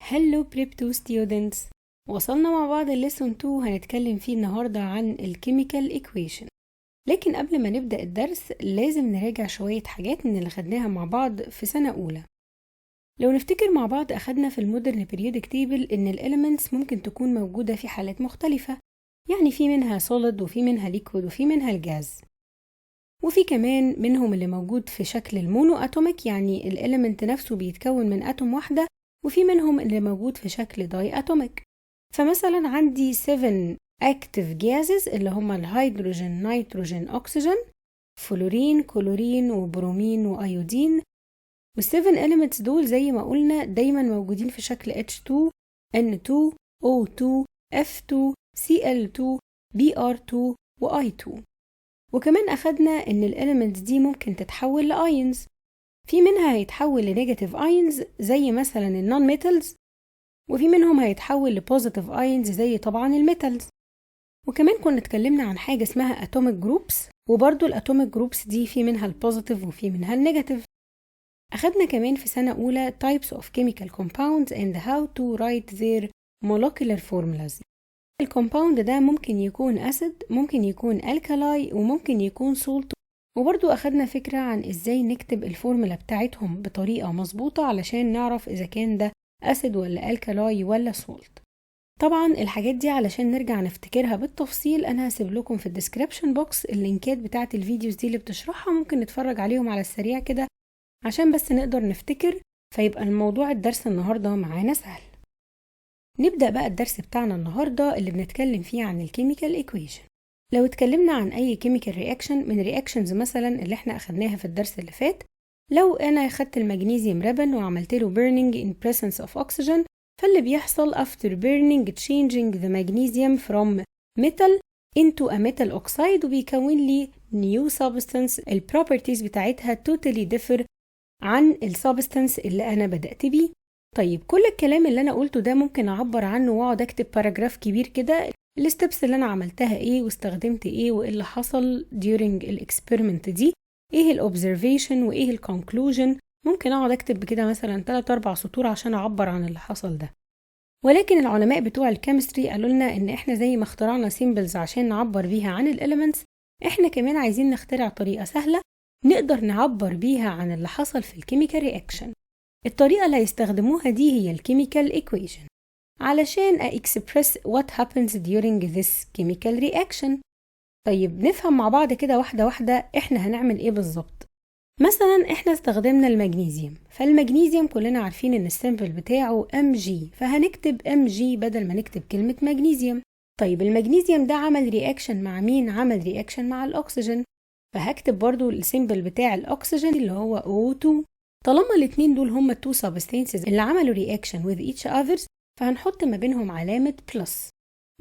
Hello Prep 2 students. وصلنا مع بعض lesson 2 هنتكلم فيه النهاردة عن الكيميكال equation. لكن قبل ما نبدأ الدرس لازم نراجع شوية حاجات من اللي خدناها مع بعض في سنة أولى. لو نفتكر مع بعض أخدنا في المودرن periodic table إن الإليمنتس ممكن تكون موجودة في حالات مختلفة، يعني في منها solid وفي منها liquid وفي منها الجاز، وفي كمان منهم اللي موجود في شكل المونو أتوميك، يعني الإليمنت نفسه بيتكون من أتوم واحدة، وفي منهم اللي موجود في شكل داي أتوميك. فمثلا عندي 7 active gases اللي هما الهيدروجين، نيتروجين، أكسجين، فلورين، كلورين، وبرومين، وأيودين. وال7 elements دول زي ما قلنا دايما موجودين في شكل H2، N2، O2، F2، Cl2، Br2، وI2. وكمان أخدنا إن الإليمنتس دي ممكن تتحول لأينز، في منها هيتحول لنيجاتيف أينز زي مثلا النون ميتالز، وفي منهم هيتحول لبوزيتيف أينز زي طبعا الميتالز. وكمان كنا اتكلمنا عن حاجة اسمها أتوميك جروبس، وبرضو الأتوميك جروبس دي في منها البوزيتيف وفي منها النيجاتيف. أخدنا كمان في سنة أولى types of chemical compounds and how to write their molecular formulas. الكومباوند ده ممكن يكون أسيد، ممكن يكون الكالاي، وممكن يكون سولت. وبرضو أخدنا فكرة عن إزاي نكتب الفورمولا بتاعتهم بطريقة مظبوطة علشان نعرف إذا كان ده أسيد ولا الكالاي ولا سولت. طبعا الحاجات دي علشان نرجع نفتكرها بالتفصيل أنا هسيب لكم في الديسكريبشن بوكس اللينكات بتاعت الفيديوز دي اللي بتشرحها، ممكن نتفرج عليهم على السريع كده عشان بس نقدر نفتكر، فيبقى الموضوع الدرس النهاردة معانا سهل. نبدأ بقى الدرس بتاعنا النهاردة اللي بنتكلم فيه عن الكيميكال ايكويشن. لو اتكلمنا عن أي كيميكال رياكشن من رياكشنز مثلا اللي احنا أخدناها في الدرس اللي فات، لو أنا أخدت المغنيسيوم ريبن وعملت له burning in presence of oxygen، فاللي بيحصل after burning changing the magnesium from metal into a metal oxide وبيكون لي new substance البروبرتيز بتاعتها totally differ عن السبستانس اللي أنا بدأت بيه. طيب كل الكلام اللي أنا قلته ده ممكن أعبر عنه وأقعد أكتب باراجراف كبير كده، الستبس اللي أنا عملتها إيه واستخدمت إيه وإيه اللي حصل during الإكسبيرمنت دي، إيه الأوبزرفيشن وإيه الكونكلوجن. ممكن أقعد أكتب كده مثلا 3-4 سطور عشان أعبر عن اللي حصل ده. ولكن العلماء بتوع الكيمستري قالوا لنا إن إحنا زي ما اخترعنا سيمبلز عشان نعبر بيها عن الإليمنتس، إحنا كمان عايزين نخترع طريقة سهلة نقدر نعبر بيها عن اللي حصل في الكيميكال رياكشن. الطريقة اللي هيستخدموها دي هي الكيميكال ايكويشن علشان express what happens during this chemical reaction. طيب نفهم مع بعض كده واحدة واحدة احنا هنعمل ايه بالظبط. مثلا احنا استخدمنا المغنيسيوم، فالمغنيسيوم كلنا عارفين ان السيمبل بتاعه Mg، فهنكتب Mg بدل ما نكتب كلمة مغنيسيوم. طيب المغنيسيوم ده عمل رياكشن مع مين؟ عمل رياكشن مع الأكسجين، فهكتب برضو السيمبل بتاع الأكسجين اللي هو O2. طالما الاتنين دول هما التو سبستانسز اللي عملوا reaction with each others، فهنحط ما بينهم علامة بلس.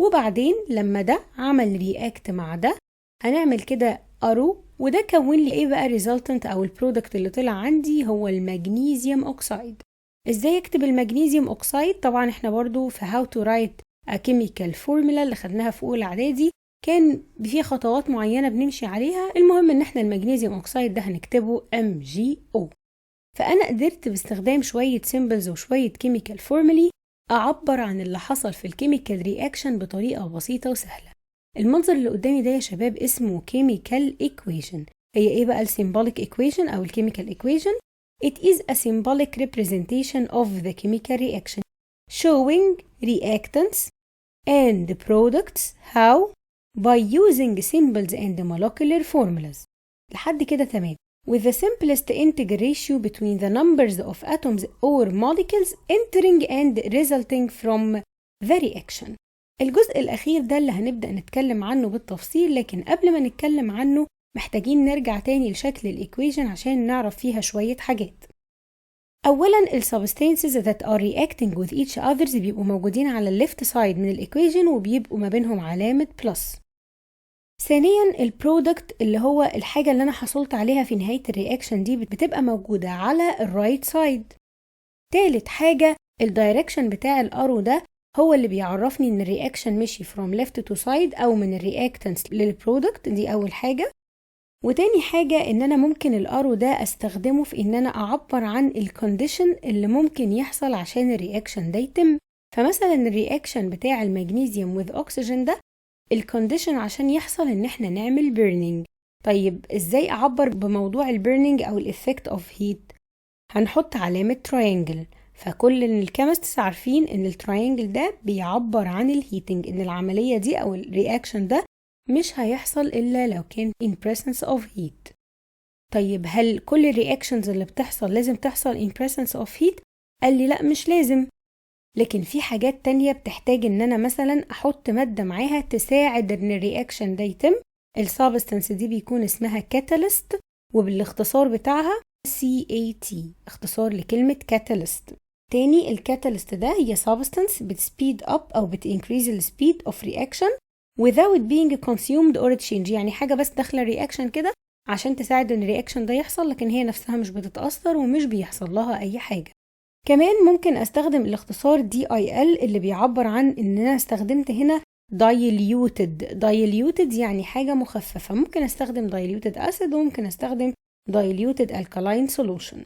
وبعدين لما ده عمل رياكت مع ده هنعمل كده أرو، وده كون لي ايه بقى resultant أو البرودكت اللي طلع عندي هو المغنيسيوم أوكسايد. ازاي اكتب المغنيسيوم أوكسايد؟ طبعا احنا برضو في how to write a chemical formula اللي خدناها في أولى إعدادي كان فيه خطوات معينة بنمشي عليها. المهم ان احنا المغنيسيوم أوكسايد ده هنكتبه MgO. فأنا قدرت باستخدام شوية سيمبلز وشوية كيميكال فورمولي أعبر عن اللي حصل في الكيميكال رياكشن بطريقة بسيطة وسهلة. المنظر اللي قدامي ده يا شباب اسمه كيميكال ايكويشن. هي ايه بقى السيمبوليك ايكويشن أو الكيميكال ايكويشن؟ It is a symbolic representation of the chemical reaction showing reactants and products how by using symbols and molecular formulas. لحد كده تمام. with the simplest integer ratio between the numbers of atoms or molecules entering and resulting from the reaction. الجزء الأخير ده اللي هنبدأ نتكلم عنه بالتفصيل، لكن قبل ما نتكلم عنه محتاجين نرجع تاني لشكل الإيكويشن عشان نعرف فيها شوية حاجات. أولاً السبستانسز that are reacting with each others بيبقوا موجودين على الليفت سايد من الإيكويشن وبيبقوا ما بينهم علامة بلس. ثانياً البرودكت اللي هو الحاجة اللي أنا حصلت عليها في نهاية الرياكشن دي بتبقى موجودة على الرايت سايد. تالت حاجة الدايركشن بتاع الأرو ده هو اللي بيعرفني إن الرياكشن مشي from left to side أو من الرياكتنس للبرودكت، دي أول حاجة. وتاني حاجة ان انا ممكن الارو ده استخدمه في ان انا اعبر عن الكونديشن اللي ممكن يحصل عشان الرياكشن ده يتم. فمثلا الرياكشن بتاع المغنيسيوم with oxygen ده الكونديشن عشان يحصل ان احنا نعمل بيرنينج. طيب ازاي اعبر بموضوع البيرنينج او الافكت اوف هيت؟ هنحط علامة تراينجل. فكل الكيمستس عارفين ان التراينجل ده بيعبر عن الهيتنج، ان العملية دي او الرياكشن ده مش هيحصل الا لو كان in presence of heat. طيب هل كل الرياكشنز اللي بتحصل لازم تحصل in presence of heat؟ قال لي لا مش لازم، لكن في حاجات تانية بتحتاج ان انا مثلا احط مادة معاها تساعد ان الرياكشن ده يتم. السابستنس دي بيكون اسمها كاتاليست، وبالاختصار بتاعها CAT، اختصار لكلمة كاتاليست. تاني الكاتاليست ده هي سابستنس بتسبيد اب او بتنكريز السبيد اوف رياكشن without being consumed or change، يعني حاجة بس داخلة الرياكشن كده عشان تساعد ان الرياكشن ده يحصل، لكن هي نفسها مش بتتأثر ومش بيحصل لها اي حاجة. كمان ممكن استخدم الاختصار DIL اللي بيعبر عن ان انا استخدمت هنا diluted يعني حاجة مخففة. ممكن استخدم diluted acid وممكن استخدم diluted alkaline solution.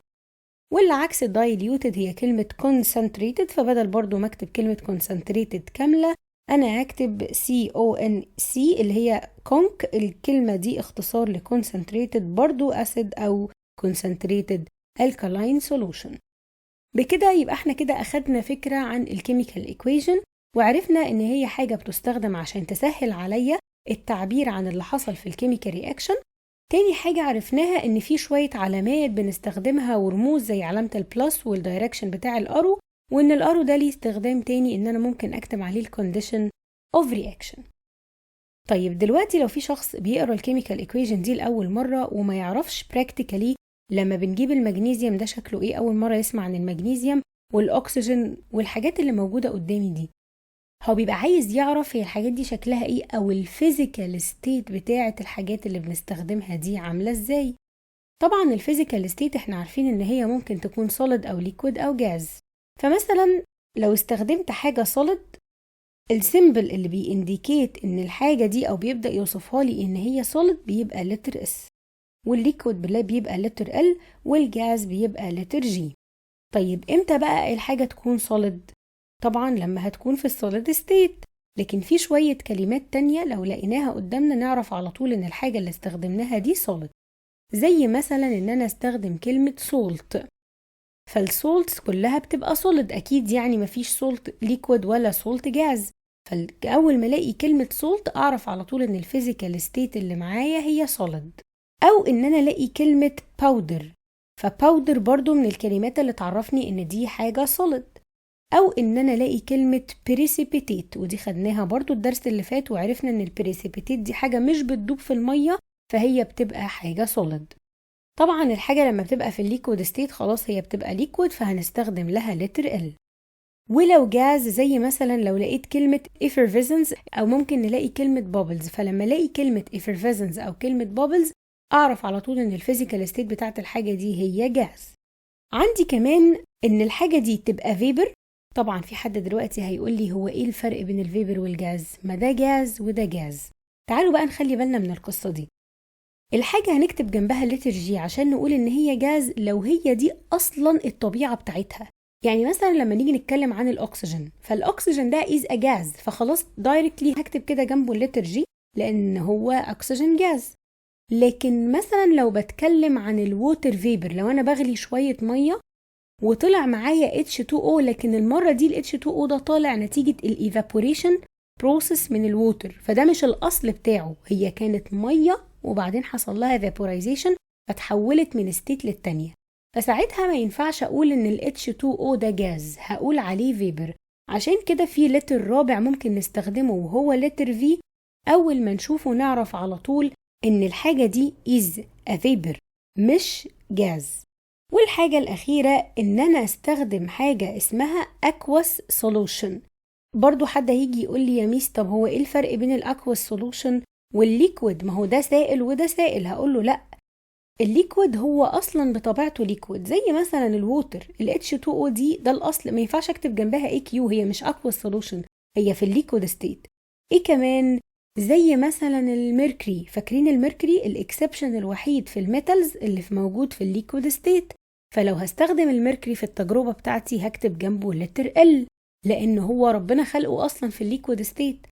واللي عكس diluted هي كلمة concentrated، فبدل برضو ما اكتب كلمة concentrated كاملة انا هكتب CONC اللي هي conc. الكلمة دي اختصار ل concentrated برضو acid او concentrated alkaline solution. بكده يبقى احنا كده اخدنا فكرة عن الكيميكال equation، وعرفنا ان هي حاجة بتستخدم عشان تسهل عليا التعبير عن اللي حصل في الكيميكال رياكشن. تاني حاجة عرفناها ان في شوية علامات بنستخدمها ورموز زي علامة البلس والدايركشن بتاع الارو، وان الارو ده ليه استخدام تاني ان انا ممكن اكتب عليه الكونديشن اوف رياكشن. طيب دلوقتي لو في شخص بيقرا الكيميكال ايكويشن دي لاول مرة وما يعرفش براكتيكالي لما بنجيب المغنيسيوم ده شكله ايه، اول مرة يسمع عن المغنيسيوم والاكسجين والحاجات اللي موجودة قدامي دي، هو بيبقى عايز يعرف هي الحاجات دي شكلها ايه او الفيزيكال ستيت بتاعة الحاجات اللي بنستخدمها دي عاملة ازاي. طبعا الفيزيكال ستيت احنا عارفين ان هي ممكن تكون solid او liquid او جاز. فمثلا لو استخدمت حاجة solid، السيمبل اللي بيindicate ان الحاجة دي او بيبدأ يوصفها لي ان هي solid بيبقى لتر S، والليكويد بيبقى لتر L، والجاز بيبقى لتر G. طيب امتى بقى الحاجة تكون solid؟ طبعا لما هتكون في السوليد ستيت. لكن في شوية كلمات تانية لو لقيناها قدامنا نعرف على طول ان الحاجة اللي استخدمناها دي solid، زي مثلا ان انا استخدم كلمة salt. فالسولتس كلها بتبقى solid اكيد، يعني مفيش salt liquid ولا salt جاز. فاول ما الاقي كلمة salt اعرف على طول ان الفيزيكال ستيت اللي معايا هي solid. او ان انا الاقي كلمة powder، فباودر برضو من الكلمات اللي تعرفني ان دي حاجة solid. او ان انا الاقي كلمة precipitate، ودي خدناها برضو الدرس اللي فات وعرفنا ان البريسيبيتيت دي حاجة مش بتدوب في المية فهي بتبقى حاجة solid. طبعا الحاجة لما بتبقى في الليكويد ستيت خلاص هي بتبقى ليكويد فهنستخدم لها لتر L. ولو جاز زي مثلا لو لقيت كلمة effervescence او ممكن نلاقي كلمة bubbles، فلما الاقي كلمة effervescence او كلمة bubbles اعرف على طول ان الفيزيكال ستيت بتاعت الحاجة دي هي جاز. عندي كمان ان الحاجة دي تبقى فيبر. طبعا في حد دلوقتي هيقول لي هو ايه الفرق بين الفيبر والجاز؟ ما ده جاز وده جاز. تعالوا بقى نخلي بالنا من القصة دي. الحاجة هنكتب جنبها لتر G عشان نقول ان هي جاز لو هي دي اصلا الطبيعة بتاعتها. يعني مثلا لما نيجي نتكلم عن الاكسجين، فالاكسجين ده is a جاز، فخلاص دايركتلي هكتب كده جنبه اللتر G لان هو اكسجين جاز. لكن مثلا لو بتكلم عن الووتر فيبر، لو انا بغلي شوية مية وطلع معايا H2O، لكن المرة دي ال H2O ده طالع نتيجة الايفابوريشن بروسيس من الووتر، فده مش الاصل بتاعه، هي كانت مية وبعدين حصل لها evaporization فتحولت من ستيت للتانية. فساعتها ما ينفعش اقول ان ال H2O ده جاز، هقول عليه فيبر. عشان كده في لتر رابع ممكن نستخدمه وهو لتر V. اول ما نشوفه نعرف على طول ان الحاجة دي is a vapor مش جاز. والحاجة الأخيرة إن أنا أستخدم حاجة اسمها aqueous solution. برضو حد هيجي يقول لي يا ميس طب هو إيه الفرق بين الأكواس solution والليكويد؟ ما هو ده سائل وده سائل. هقول له لأ، الليكويد هو أصلا بطبيعته ليكويد، زي مثلا الووتر ال H2O دي ده الأصل، ما ينفعش أكتب جنبها AQ، هي مش aqueous solution، هي في الليكويد ستيت. إيه كمان؟ زي مثلا الميركوري. فاكرين الميركوري الاكسبشن الوحيد في الميتالز اللي موجود في الليكويد ستيت، فلو هستخدم الميركوري في التجربة بتاعتي هكتب جنبه لتر ال، لان هو ربنا خلقه اصلا في الليكويد ستيت.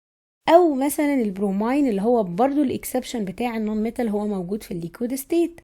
او مثلا البرومين اللي هو برضو الاكسبشن بتاع النون ميتال هو موجود في الليكويد ستيت.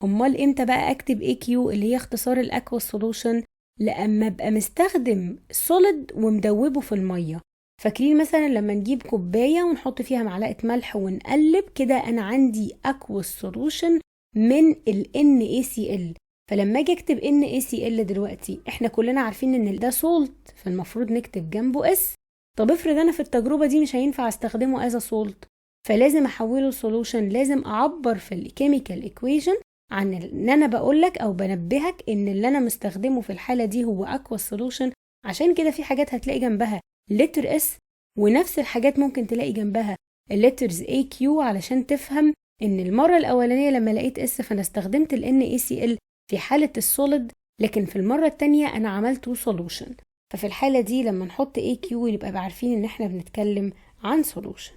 امال امتى بقى اكتب اي كيو اللي هي اختصار الاكوا سولوشن؟ لما ابقى مستخدم سوليد ومدوبه في الميه. فاكرين مثلا لما نجيب كوبايه ونحط فيها معلقه ملح ونقلب كده، انا عندي اكوا سولوشن من ال NaCl. فلما اجي اكتب NaCl دلوقتي احنا كلنا عارفين ان ده سولت، فالمفروض نكتب جنبه اس. طب افرض انا في التجربه دي مش هينفع استخدمه از سولت، فلازم احوله لسولوشن. لازم اعبر في الكيميكال ايكويشن عن ان انا بقولك او بنبهك ان اللي انا مستخدمه في الحاله دي هو اكوا سولوشن. عشان كده في حاجات هتلاقي جنبها لتر اس، ونفس الحاجات ممكن تلاقي جنبها الليترز اي كيو، علشان تفهم ان المره الاولانيه لما لقيت اس فانا استخدمت ال NaCl في حاله السوليد، لكن في المره الثانيه انا عملته سولوشن. ففي الحاله دي لما نحط اي كيو يبقى عارفين ان احنا بنتكلم عن سولوشن.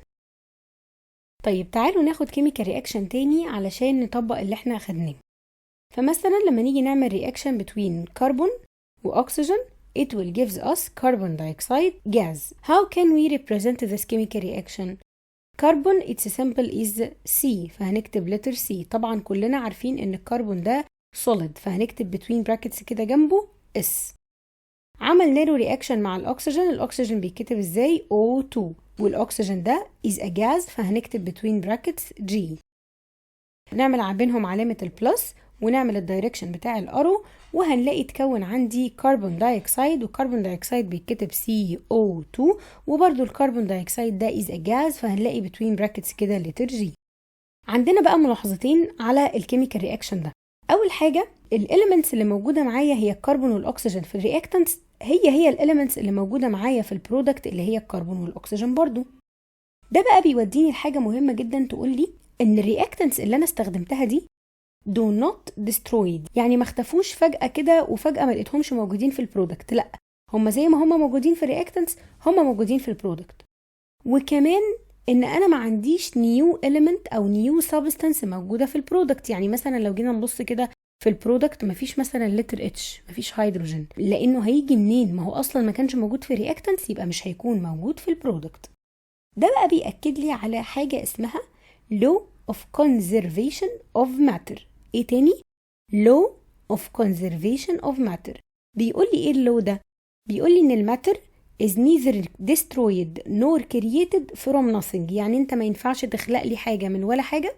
طيب تعالوا ناخد كيميكال رياكشن تاني علشان نطبق اللي احنا اخدناه. فمثلا لما نيجي نعمل رياكشن between كربون واكسجين it will gives us carbon dioxide gas. How can we represent this chemical reaction? carbon its symbol is C، فهنكتب letter C. طبعا كلنا عارفين ان الكربون ده solid، فهنكتب between brackets كده جنبه S. عملنا له رياكشن مع الاكسجين. الاكسجين بيتكتب ازاي؟ O2، والاكسجين ده is a gas، فهنكتب between brackets G. نعمل بينهم علامة البلس ونعمل الدايركشن بتاع الارو، وهنلاقي تكون عندي كربون دايوكسيد، والكربون دايوكسيد بيتكتب CO2، وبرضو الكربون دايوكسيد ده is a gas، فهنلاقي between brackets كده لتر G. عندنا بقى ملاحظتين على الكيميكال رياكشن ده. اول حاجة الاليمنتس اللي موجودة معايا هي الكربون والاكسجين في الرياكتنتس، هي الاليمنتس اللي موجودة معايا في البرودكت اللي هي الكربون والاكسجين برضو. ده بقى بيوديني لحاجة مهمة جدا تقول لي ان الرياكتنتس اللي انا استخدمتها دي do not destroyed، يعني ما اختفوش فجأة كده وفجأة ما لقيتهمش موجودين في البرودكت، لا، هم زي ما هم موجودين في الرياكتنتس هم موجودين في البرودكت. وكمان ان انا ما عنديش نيو element او نيو substance موجودة في البرودكت. يعني مثلا لو جينا نبص كده في البرودكت مفيش مثلا لتر اتش، مفيش هيدروجين، لانه هيجي منين؟ ما هو اصلا ما كانش موجود في الرياكتنتس، يبقى مش هيكون موجود في البرودكت. ده بقى بيأكد لي على حاجة اسمها law of conservation of matter. ايه تاني؟ law of conservation of matter. بيقول لي ايه اللو ده؟ بيقول لي ان الماتر is neither destroyed nor created from nothing. يعني انت ما ينفعش تخلق لي حاجة من ولا حاجة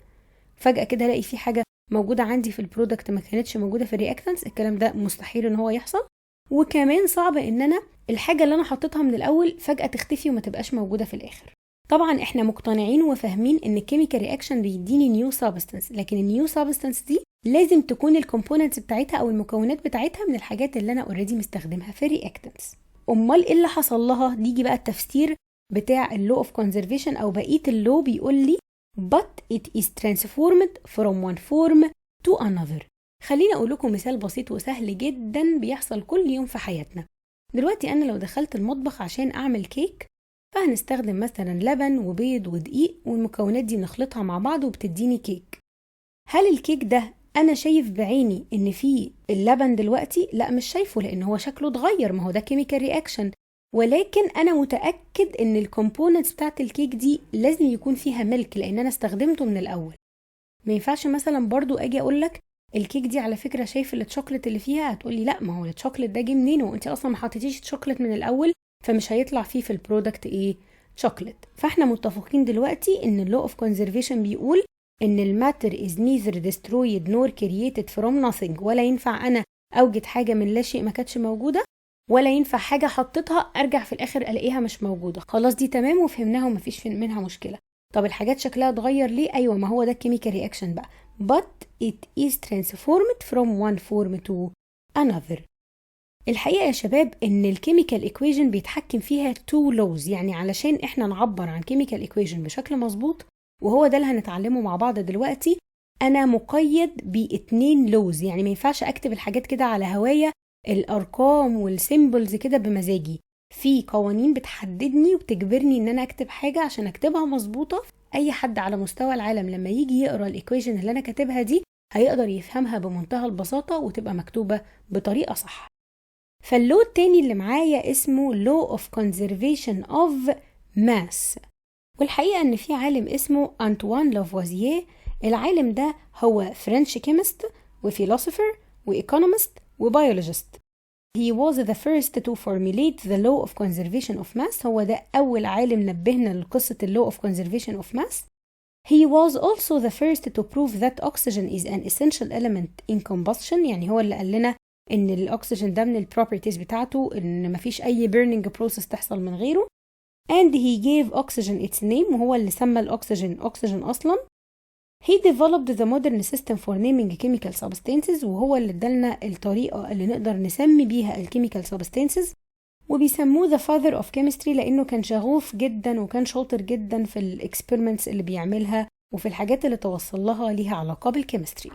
فجأة كده الاقي في حاجة موجودة عندي في البرودكت ما كانتش موجودة في الرياكتنس. الكلام ده مستحيل ان هو يحصل. وكمان صعب ان انا الحاجة اللي انا حطيتها من الاول فجأة تختفي وما تبقاش موجودة في الاخر. طبعا احنا مقتنعين وفاهمين ان الكيميكال رياكشن بيديني نيو سابستنس، لكن النيو سابستنس دي لازم تكون الكومبوننتس بتاعتها او المكونات بتاعتها من الحاجات اللي انا اوريدي مستخدمها في الرياكتنس. امال ايه اللي حصل لها؟ نيجي بقى التفسير بتاع اللو اوف كونزرفيشن او بقيه اللو. بيقول لي but it is transformed from one form to another. خليني اقول لكم مثال بسيط وسهل جدا بيحصل كل يوم في حياتنا. دلوقتي انا لو دخلت المطبخ عشان اعمل كيك، فهنستخدم مثلا لبن وبيض ودقيق، والمكونات دي نخلطها مع بعض وبتديني كيك. هل الكيك ده انا شايف بعيني ان فيه اللبن دلوقتي؟ لا، مش شايفه، لان هو شكله اتغير، ما هو ده كيميكال رياكشن. ولكن انا متاكد ان الكومبوننتس بتاعت الكيك دي لازم يكون فيها ملك، لان انا استخدمته من الاول. ما ينفعش مثلا برضو اجي اقول لك الكيك دي على فكره شايف الشوكليت اللي فيها، هتقولي لا، ما هو الشوكليت ده جه منين وانت اصلا ما حطيتيش شوكليت من الاول، فمش هيطلع فيه في البرودكت ايه؟ شوكليت. فاحنا متفقين دلوقتي ان اللو اوف كونزرفيشن بيقول ان الماتر is neither destroyed nor created from nothing. ولا ينفع انا اوجد حاجه من لا شيء ما كانتش موجوده، ولا ينفع حاجه حطيتها ارجع في الاخر الاقيها مش موجوده. خلاص دي تمام وفهمناها ومفيش منها مشكله. طب الحاجات شكلها اتغير ليه؟ ايوه، ما هو ده الكيميكال رياكشن بقى. but it is transformed from one form to another. الحقيقة يا شباب ان الكيميكال ايكويشن بيتحكم فيها two laws. يعني علشان احنا نعبر عن كيميكال ايكويشن بشكل مظبوط، وهو ده اللي هنتعلمه مع بعض دلوقتي، انا مقيد باتنين لوز. يعني ما ينفعش اكتب الحاجات كده على هواية، الارقام والسيمبلز كده بمزاجي. في قوانين بتحددني وبتجبرني ان انا اكتب حاجة عشان اكتبها مظبوطة. اي حد على مستوى العالم لما يجي يقرأ الايكويشن اللي انا كاتبها دي هيقدر يفهمها بمنتهى البساطة وتبقى مكتوبة بطريقة صح. فاللو التاني اللي معايا اسمه Law of Conservation of Mass، والحقيقة ان في عالم اسمه أنطوان لافوازييه. العالم ده هو فرنش كيمست وفيلوسوفر وإيكونومست وبيولوجيست. He was the first to formulate the law of conservation of mass. هو ده أول عالم نبهنا لقصة law of conservation of mass. He was also the first to prove that oxygen is an essential element in combustion. يعني هو اللي قال لنا إن الأكسجين ده من البروبرتيز بتاعته إن مفيش أي burning process تحصل من غيره. And he gave oxygen its name، وهو اللي سمى الأكسجين أكسجين أصلا. He developed the modern system for naming chemical substances، وهو اللي ادالنا الطريقة اللي نقدر نسمي بيها الchemical substances، وبيسموه the father of chemistry لأنه كان شغوف جدا وكان شاطر جدا في الاكسبيرمنتس اللي بيعملها وفي الحاجات اللي توصل لها ليها علاقة بالكيمستري.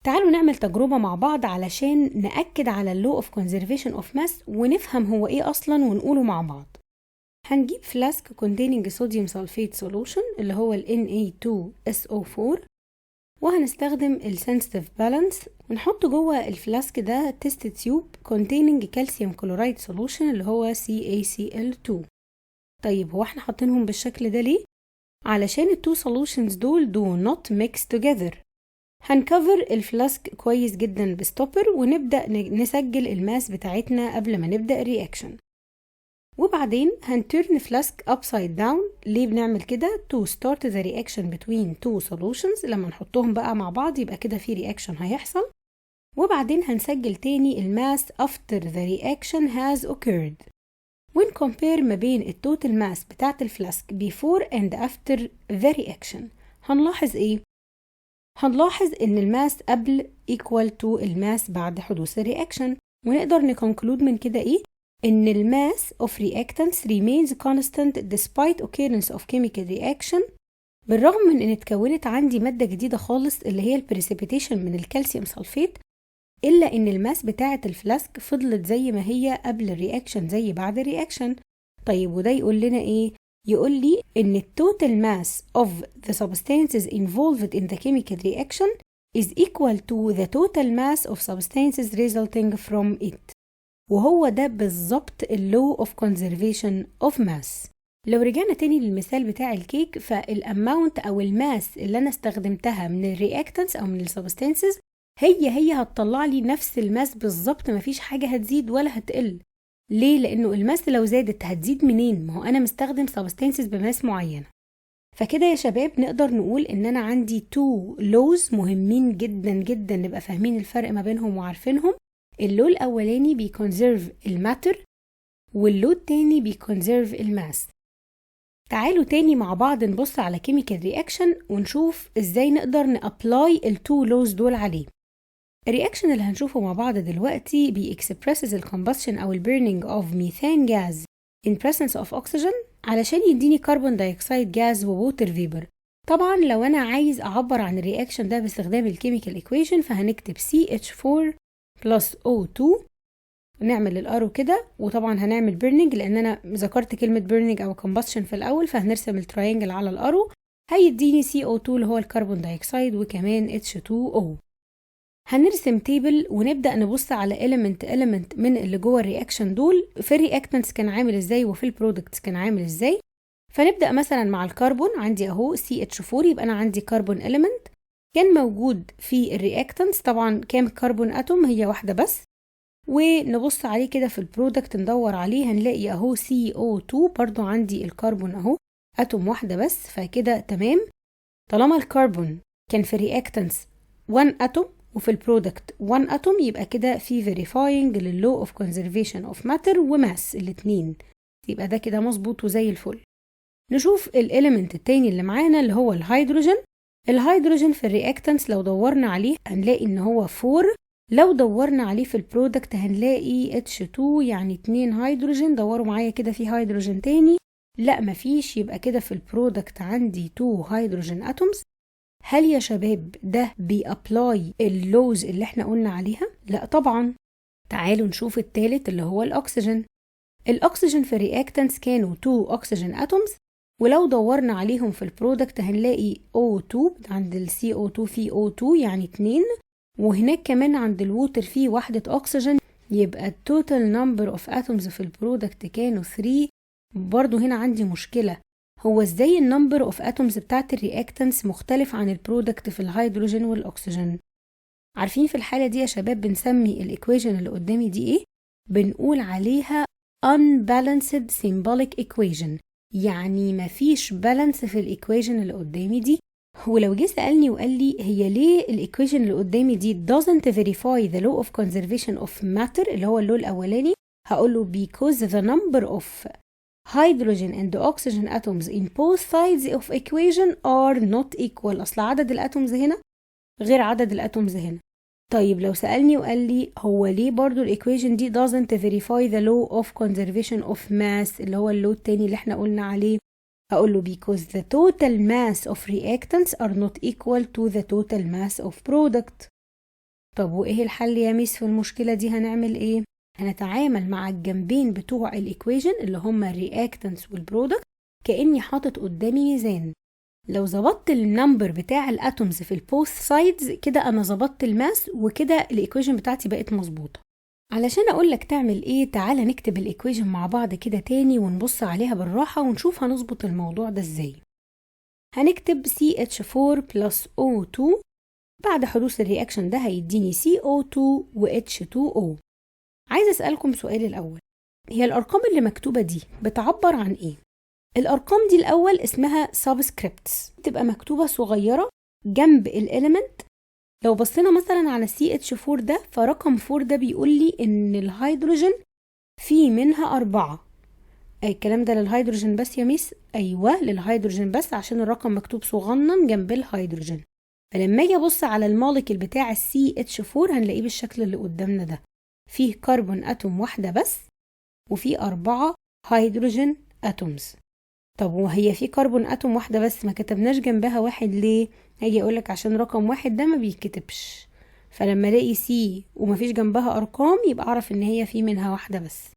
تعالوا نعمل تجربة مع بعض علشان نأكد على اللو of conservation of mass ونفهم هو ايه أصلا ونقوله مع بعض. هنجيب فلاسك containing sodium sulfate solution اللي هو ال Na2SO4، وهنستخدم ال sensitive balance ونحط جوه الفلاسك ده test tube containing calcium chloride solution اللي هو CaCl2. طيب هو احنا حاطينهم بالشكل ده ليه؟ علشان التو solutions دول do not mix together. هنكفر الفلاسك كويس جدا بستوبر ونبدأ نسجل الماس بتاعتنا قبل ما نبدأ الرياكشن. وبعدين هنترن فلاسك upside down. ليه بنعمل كده؟ to start the reaction between two solutions. لما نحطهم بقى مع بعض يبقى كده في reaction هيحصل. وبعدين هنسجل تاني الماس after the reaction has occurred. ونcompare ما بين التوتال ماس بتاعت الفلاسك before and after the reaction. هنلاحظ ايه؟ هنلاحظ ان الماس قبل equal to الماس بعد حدوث الرياكشن، ونقدر نكونكلود من كده ايه؟ ان الماس of reactants remains constant despite occurrence of chemical reaction، بالرغم من ان اتكونت عندي مادة جديدة خالص اللي هي البريسيبيتيشن من الكالسيوم سلفيت، الا ان الماس بتاعة الفلاسك فضلت زي ما هي قبل الرياكشن زي بعد الرياكشن. طيب وده يقول لنا ايه؟ يقول لي ان التوتال ماس of the substances involved in the chemical reaction is equal to the total mass of substances resulting from it. وهو ده بالظبط اللو of conservation of mass. لو رجعنا تاني للمثال بتاع الكيك، فالاماونت او الماس اللي انا استخدمتها من الرياكتنس او من السبستانسز هي هتطلع لي نفس الماس بالظبط، مفيش حاجة هتزيد ولا هتقل. ليه؟ لانه الماس لو زادت هتزيد منين؟ ما هو انا مستخدم سبستانسز بماس معينة. فكده يا شباب نقدر نقول ان انا عندي تو لوز مهمين جدا جدا نبقى فاهمين الفرق ما بينهم وعارفينهم. اللو الاولاني بيكونزيرف الماتر، واللو التاني بيكونزيرف الماس. تعالوا تاني مع بعض نبص على كيميكال رياكشن ونشوف ازاي نقدر نابلاي التو لوز دول عليه. الرياكشن اللي هنشوفه مع بعض دلوقتي بيكسبرسز الكومبشن او البيرنينج اوف ميثان جاز in presence of oxygen علشان يديني كربون دايوكسيد جاز وووتر فيبر. طبعا لو انا عايز اعبر عن الرياكشن ده باستخدام الكيميكال ايكويشن فهنكتب CH4 plus O2 ونعمل الارو كده، وطبعا هنعمل بيرنينج لان انا ذكرت كلمة بيرنينج او كومبشن في الاول، فهنرسم التراينجل على الارو هيديني CO2 اللي هو الكربون دايوكسيد وكمان H2O. هنرسم تيبل ونبدأ نبص على element من اللي جوه الرياكشن دول في الرياكتنس كان عامل ازاي وفي البرودكتس كان عامل ازاي. فنبدأ مثلا مع الكربون، عندي اهو CH4 يبقى انا عندي كربون element كان موجود في الرياكتنس. طبعا كام كربون اتوم؟ هي واحدة بس. ونبص عليه كده في البرودكت ندور عليه هنلاقي اهو CO2 برضو عندي الكربون اهو اتوم واحدة بس، فكده تمام. طالما الكربون كان في الرياكتنس 1 اتوم وفي البرودكت 1 اتوم يبقى كده في فيريفاينج لللو اوف كونزرفيشن اوف ماتر وماس الاتنين، يبقى ده كده مظبوط وزي الفل. نشوف الاليمنت التاني اللي معانا اللي هو الهيدروجين. الهيدروجين في الرياكتنس لو دورنا عليه هنلاقي ان هو 4، لو دورنا عليه في البرودكت هنلاقي H2 يعني 2 هيدروجين. دوروا معايا كده في هيدروجين تاني، لا مفيش، يبقى كده في البرودكت عندي 2 هيدروجين اتومز. هل يا شباب ده بيابلاي اللوز اللي احنا قلنا عليها؟ لا طبعا. تعالوا نشوف التالت اللي هو الاكسجين. الأكسجين في الرياكتنس كانوا 2 أكسجين أتومز، ولو دورنا عليهم في البرودكت هنلاقي O2 عند ال CO2 فيه O2 يعني 2، وهناك كمان عند الووتر فيه وحدة أكسجين، يبقى التوتال نمبر اوف اتومز في البرودكت كانوا 3. برضو هنا عندي مشكلة، هو ازاي النمبر اوف اتومز بتاعت الرياكتنس مختلف عن البرودكت في الهيدروجين والاكسجين؟ عارفين في الحالة دي يا شباب بنسمي الايكويشن اللي قدامي دي ايه؟ بنقول عليها unbalanced symbolic equation، يعني مفيش بالانس في الايكويشن اللي قدامي دي. ولو جه سألني وقال لي هي ليه الايكويشن اللي قدامي دي doesn't verify the law of conservation of matter اللي هو اللو الأولاني، هقول له because the number of hydrogen and oxygen atoms in both sides of equation are not equal. أصل عدد الأتومز هنا غير عدد الأتومز هنا. طيب لو سألني وقال لي هو ليه برضو الايكويشن دي doesn't verify the law of conservation of mass اللي هو اللو التاني اللي احنا قلنا عليه، هقول له because the total mass of reactants are not equal to the total mass of product. طب وإيه الحل يا ميس في المشكلة دي؟ هنعمل إيه؟ هنتعامل مع الجنبين بتوع الإيكويشن اللي هما الرياكتنس والبرودكت كأني حاطط قدامي ميزان. لو ظبطت النمبر بتاع الأتومز في البوث سايدز كده أنا ظبطت الماس، وكده الإيكويشن بتاعتي بقت مظبوطة. علشان أقولك تعمل إيه تعالى نكتب الإيكويشن مع بعض كده تاني ونبص عليها بالراحة ونشوف هنظبط الموضوع ده إزاي. هنكتب CH4 plus O2، بعد حدوث الرياكشن ده هيديني CO2 و H2O. عايز أسألكم سؤال الأول، هي الأرقام اللي مكتوبة دي بتعبر عن إيه؟ الأرقام دي الأول اسمها subscripts، بتبقى مكتوبة صغيرة جنب الإليمنت. لو بصينا مثلا على CH4 ده فرقم 4 ده بيقول لي إن الهيدروجين فيه منها 4. أي الكلام ده للهيدروجين بس يا ميس؟ أيوة للهيدروجين بس عشان الرقم مكتوب صغنن جنب الهيدروجين. فلما اجي ابص على الموليكيول بتاع CH4 هنلاقيه بالشكل اللي قدامنا ده، فيه كربون اتوم واحدة بس وفيه 4 هيدروجين اتومز. طب وهي فيه كربون اتوم واحدة بس ما كتبناش جنبها 1 ليه؟ هاجي اقولك عشان رقم 1 ده ما بيتكتبش، فلما الاقي سي ومفيش جنبها ارقام يبقى اعرف ان هي فيه منها واحدة بس،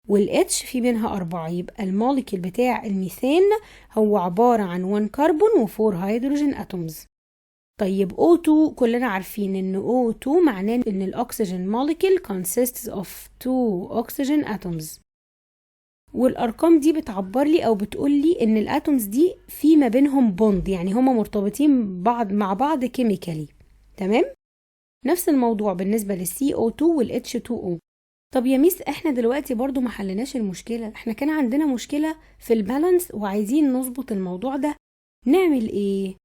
والاتش فيه منها 4، يبقى الموليكيول بتاع الميثان هو عبارة عن 1 كربون و4 هيدروجين اتومز. طيب O2 كلنا عارفين ان O2 معناه ان الاكسجين molecule consists of 2 oxygen atoms، والارقام دي بتعبر لي او بتقول لي ان الاتومز دي في ما بينهم بوند، يعني هما مرتبطين بعض مع بعض كيميكالي. تمام؟ نفس الموضوع بالنسبة لل CO2 وال H2O. طب يا ميس احنا دلوقتي برضو ما حلناش المشكلة، احنا كان عندنا مشكلة في البالانس وعايزين نظبط الموضوع ده، نعمل ايه؟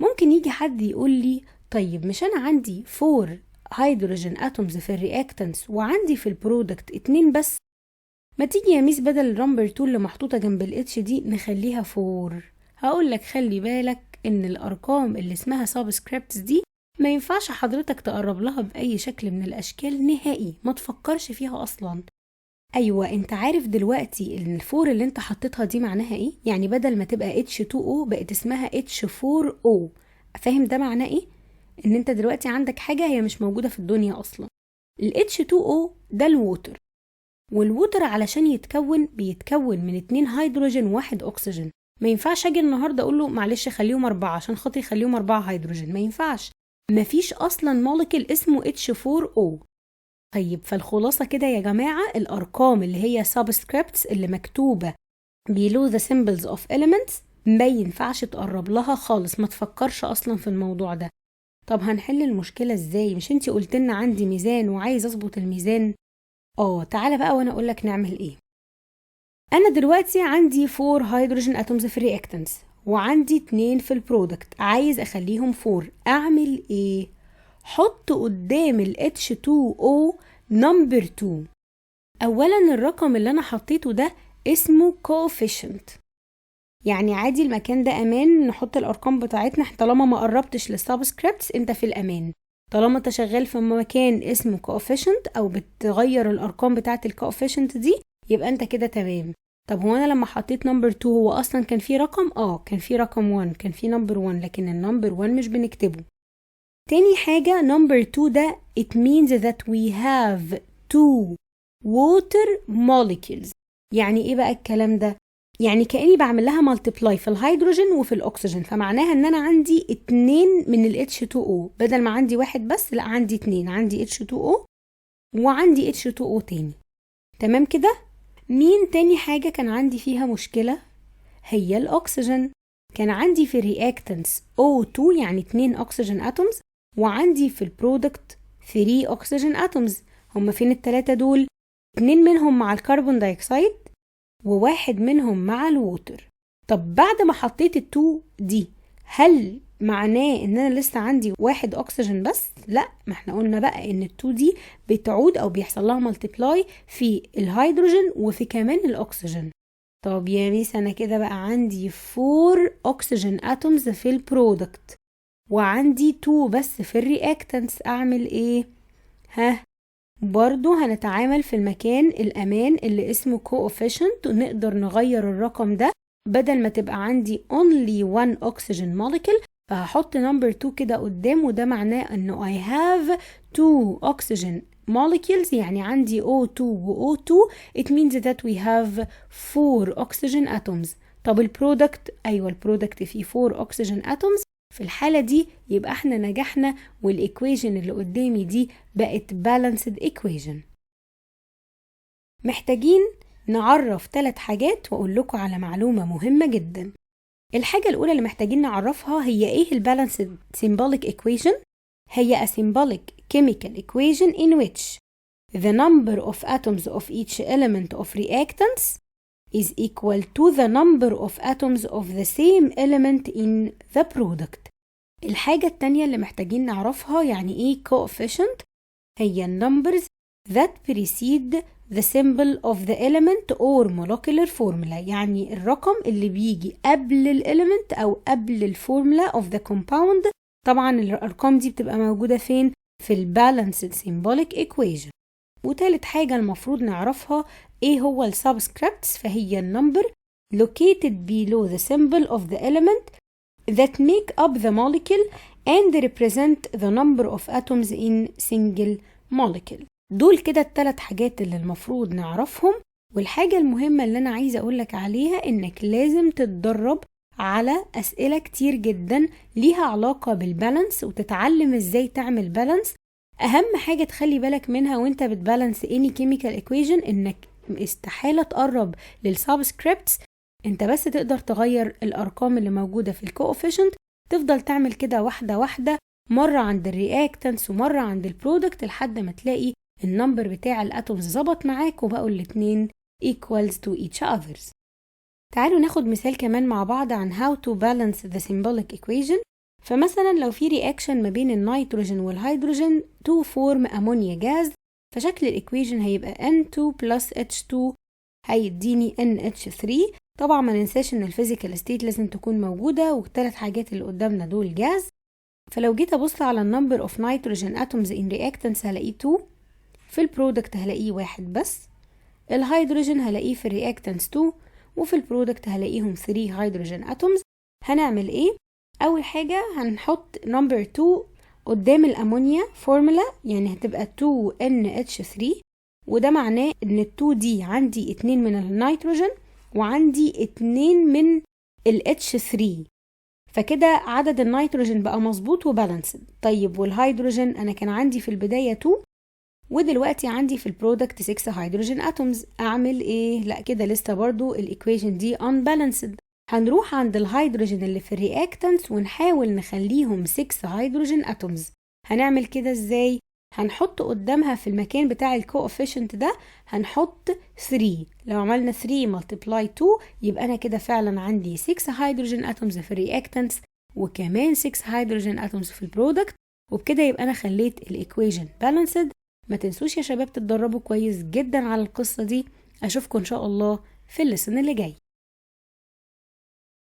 ممكن يجي حد يقول لي طيب مش انا عندي 4 هيدروجين اتومز في الرياكتنس وعندي في البرودكت 2 بس، ما تيجي يا ميس بدل النمبر 2 اللي محطوطه جنب الاتش دي نخليها 4. هقول لك خلي بالك ان الارقام اللي اسمها سبسكريبتس دي ما ينفعش حضرتك تقرب لها باي شكل من الاشكال نهائي، ما تفكرش فيها اصلا. ايوه انت عارف دلوقتي ان الفور اللي انت حطيتها دي معناها ايه؟ يعني بدل ما تبقى H2O بقت اسمها H4O. فاهم ده معناه ايه؟ ان انت دلوقتي عندك حاجة هي مش موجودة في الدنيا اصلا. ال H2O ده الووتر، والووتر علشان يتكون بيتكون من 2 هيدروجين و1 اكسجين. ما ينفعش اجي النهارده اقول له معلش خليهم 4 عشان خاطر يخليهم 4 هيدروجين، ما ينفعش، مفيش اصلا مولكيول اسمه H4O. طيب فالخلاصة كده يا جماعة الأرقام اللي هي subscripts اللي مكتوبة below the symbols of elements ما ينفعش تقرب لها خالص، ما تفكرش أصلا في الموضوع ده. طب هنحل المشكلة ازاي؟ مش انتي قلتلنا عندي ميزان وعايز اظبط الميزان؟ تعالى بقى وانا اقولك نعمل ايه. انا دلوقتي عندي 4 هيدروجين اتومز في الرياكتنس وعندي 2 في البرودكت، عايز اخليهم 4. اعمل ايه؟ حط قدام ال H2O نمبر 2. اولا الرقم اللي انا حطيته ده اسمه coefficient، يعني عادي المكان ده امان نحط الارقام بتاعتنا طالما ما قربتش للسبسكريبتس انت في الامان. طالما انت شغال في مكان اسمه coefficient او بتغير الارقام بتاعت الcoefficient دي يبقى انت كده تمام. طب هو انا لما حطيت نمبر 2 هو اصلا كان فيه رقم؟ كان فيه رقم 1، كان فيه نمبر 1، لكن النمبر 1 مش بنكتبه. تاني حاجة number 2 ده it means that we have 2 water molecules. يعني ايه بقى الكلام ده؟ يعني كأني بعمل لها مالتيبلاي في الهيدروجين وفي الأكسجين، فمعناها ان انا عندي 2 من ال H2O، بدل ما عندي 1 بس لا عندي 2، عندي H2O وعندي H2O تاني. تمام كده؟ مين تاني حاجة كان عندي فيها مشكلة؟ هي الأكسجين. كان عندي في الرياكتنس O2 يعني 2 أكسجين أتومز، وعندي في البرودكت 3 أكسجين أتومز. هما فين التلاتة دول؟ 2 منهم مع الكربون دايوكسيد وواحد منهم مع الووتر. طب بعد ما حطيت التو دي، هل معناه ان انا لسه عندي 1 اكسجين بس؟ لا، ما احنا قلنا بقى ان التو دي بتعود او بيحصل لها مالتيبلاي في الهيدروجين وفي كمان الاكسجين. طب يا ميس انا كده بقى عندي 4 اكسجين اتومز في البرودكت وعندي 2 بس في الرياكتنس، اعمل ايه؟ برضو هنتعامل في المكان الأمان اللي اسمه coefficient، ونقدر نغير الرقم ده. بدل ما تبقى عندي only one oxygen molecule فهحط number 2 كده قدام، وده معناه انه I have 2 oxygen molecules، يعني عندي O2 و O2. it means that we have 4 oxygen atoms. طب البرودكت، ايوه البرودكت فيه 4 oxygen atoms. في الحالة دي يبقى احنا نجحنا، والإيكويشن اللي قدامي دي بقت balanced equation. محتاجين نعرف 3 حاجات وأقول لكم على معلومة مهمة جدا. الحاجة الأولى اللي محتاجين نعرفها هي إيه البالانسد symbolic equation؟ هي a symbolic chemical equation in which the number of atoms of each element of reactants is equal to the number of atoms of the same element in the product. الحاجة التانية اللي محتاجين نعرفها يعني ايه coefficient، هي numbers that precede the symbol of the element or molecular formula، يعني الرقم اللي بيجي قبل الاليمنت او قبل الفورمولا of the compound. طبعا الارقام دي بتبقى موجودة فين؟ في البالانسد symbolic equation. وتالت حاجة المفروض نعرفها ايه هو السبسكريبتس، فهي النمبر located below the symbol of the element that make up the molecule and represent the number of atoms in single molecule. دول كده ال3 حاجات اللي المفروض نعرفهم. والحاجة المهمة اللي أنا عايزة أقولك عليها إنك لازم تتدرب على أسئلة كتير جدا ليها علاقة بالبالانس، وتتعلم إزاي تعمل بالانس. أهم حاجة تخلي بالك منها وإنت بتبالانس any chemical equation إنك استحالة تقرب للسبسكريبتس. انت بس تقدر تغير الارقام اللي موجودة في الكوفيشنت، تفضل تعمل كده واحدة واحدة، مرة عند الرياكتنس ومرة عند البرودكت، لحد ما تلاقي النمبر بتاع الاتومز ظبط معاك وبقوا الاتنين equals to each others. تعالوا ناخد مثال كمان مع بعض عن how to balance the symbolic equation. فمثلا لو في رياكشن ما بين النيتروجين والهيدروجين to form ammonia gas، فشكل الايكويشن هيبقى N2 plus H2 هيديني NH3. طبعا ما ننساش ان الفيزيكال ستيت لازم تكون موجودة، والثلاث حاجات اللي قدامنا دول جاز. فلو جيت ابص على النمبر اوف نيتروجين اتومز ان رياكتنس هلاقيه 2، في البرودكت هلاقيه 1 بس. الهيدروجين هلاقيه في الرياكتنس 2، وفي البرودكت هلاقيهم 3 هيدروجين اتومز. هنعمل ايه؟ اول حاجة هنحط نمبر 2 قدام الامونيا فورمولا، يعني هتبقى 2NH3، وده معناه ان ال2 دي عندي 2 من النيتروجين وعندي 2 من ال H3، فكده عدد النيتروجين بقى مظبوط وبالانسد. طيب والهيدروجين انا كان عندي في البداية 2 ودلوقتي عندي في البرودكت 6 هيدروجين اتومز. اعمل ايه؟ لا كده لسه برضو الايكويشن دي unbalanced. هنروح عند الهيدروجين اللي في الرياكتنس ونحاول نخليهم 6 هيدروجين اتومز. هنعمل كده ازاي؟ هنحط قدامها في المكان بتاع الكوفيشنت ده هنحط 3. لو عملنا 3 multiply 2 يبقى انا كده فعلا عندي 6 هيدروجين اتومز في الرياكتنس وكمان 6 هيدروجين اتومز في البرودكت، وبكده يبقى انا خليت الايكويشن بالانسد. ما تنسوش يا شباب تتدربوا كويس جدا على القصة دي. اشوفكم ان شاء الله في الليسن اللي جاي.